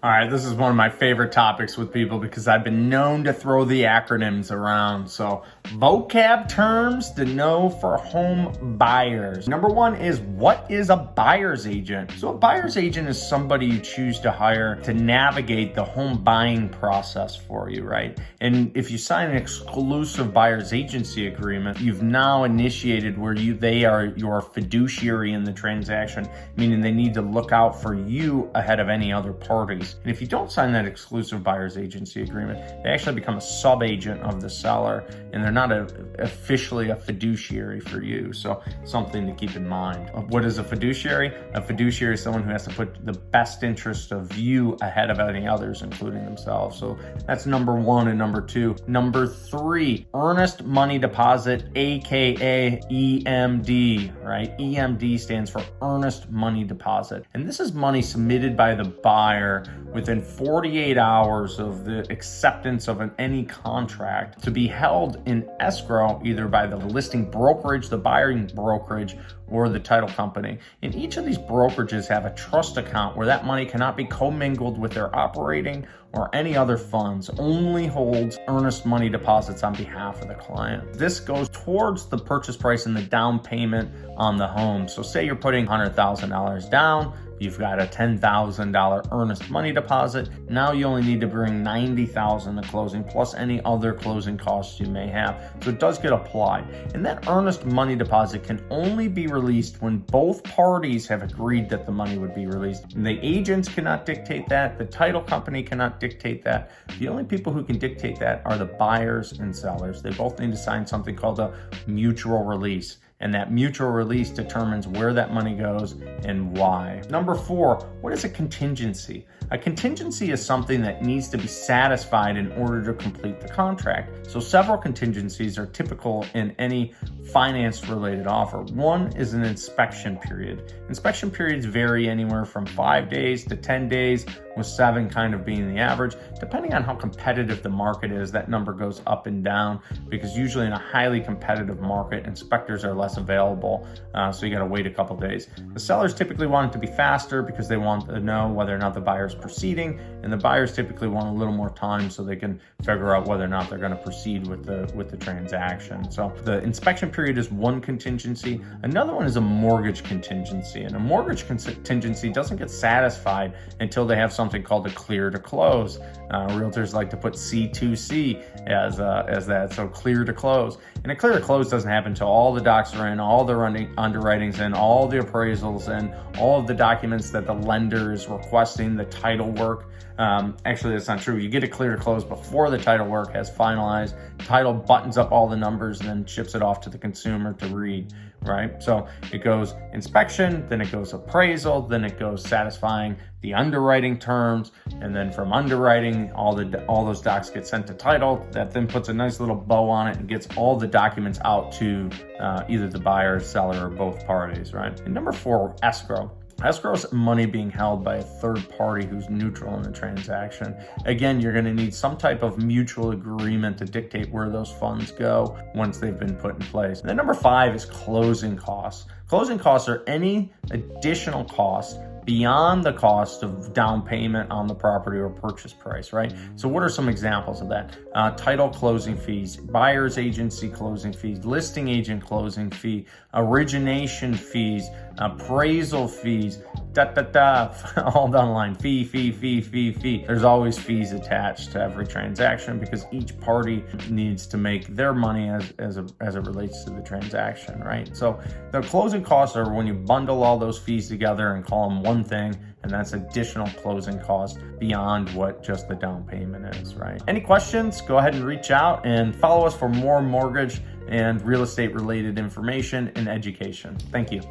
All right, this is one of my favorite topics with people because I've been known to throw the acronyms around. So, vocab terms to know for home buyers. Number one is, what is a buyer's agent? So a buyer's agent is somebody you choose to hire to navigate the home buying process for you, right? And if you sign an exclusive buyer's agency agreement, you've now initiated where they are your fiduciary in the transaction, meaning they need to look out for you ahead of any other parties. And if you don't sign that exclusive buyer's agency agreement, they actually become a sub-agent of the seller, and they're not officially a fiduciary for you. So something to keep in mind. What is a fiduciary? A fiduciary is someone who has to put the best interest of you ahead of any others, including themselves. So that's number one and number two. Number three, earnest money deposit, aka EMD, right? EMD stands for earnest money deposit. And this is money submitted by the buyer within 48 hours of the acceptance of any contract to be held in escrow either by the listing brokerage, the buying brokerage, or the title company. And each of these brokerages have a trust account where that money cannot be commingled with their operating or any other funds, only holds earnest money deposits on behalf of the client. This goes towards the purchase price and the down payment on the home. So say you're putting $100,000 down, you've got a $10,000 earnest money deposit. Now you only need to bring $90,000 to closing plus any other closing costs you may have. So it does get applied. And that earnest money deposit can only be released when both parties have agreed that the money would be released. And the agents cannot dictate that. The title company cannot dictate that. The only people who can dictate that are the buyers and sellers. They both need to sign something called a mutual release. And that mutual release determines where that money goes and why. Number four, what is a contingency? A contingency is something that needs to be satisfied in order to complete the contract. So several contingencies are typical in any finance-related offer. One is an inspection period. Inspection periods vary anywhere from 5 days to 10 days, with 7 kind of being the average. Depending on how competitive the market is, that number goes up and down because usually in a highly competitive market, inspectors are less available, so you gotta wait a couple days. The sellers typically want it to be faster because they want to know whether or not the buyer's proceeding, and the buyers typically want a little more time so they can figure out whether or not they're gonna proceed with the transaction. So the inspection period is one contingency. Another one is a mortgage contingency, and a mortgage contingency doesn't get satisfied until they have something called a clear to close. Realtors like to put C2C as that, so clear to close. And a clear to close doesn't happen until all the docs are in, all the underwritings in, all the appraisals in, all of the documents that the lender is requesting, the title work. Actually, that's not true. You get a clear to close before the title work has finalized. Title buttons up all the numbers and then ships it off to the consumer to read, right? So it goes inspection, then it goes appraisal, then it goes satisfying the underwriting terms, and then from underwriting, all those docs get sent to title. That then puts a nice little bow on it and gets all the documents out to either the buyer, seller, or both parties, right? And number four, escrow. Escrow is money being held by a third party who's neutral in the transaction. Again, you're going to need some type of mutual agreement to dictate where those funds go once they've been put in place. And then number five is closing costs. Closing costs are any additional cost beyond the cost of down payment on the property or purchase price, right? So what are some examples of that? Title closing fees, buyer's agency closing fees, listing agent closing fee, origination fees, appraisal fees, all down the line, fee. There's always fees attached to every transaction because each party needs to make their money as it relates to the transaction, right? So the closing costs are when you bundle all those fees together and call them one thing, and that's additional closing cost beyond what just the down payment is, right? Any questions? Go ahead and reach out and follow us for more mortgage and real estate related information and education. Thank you.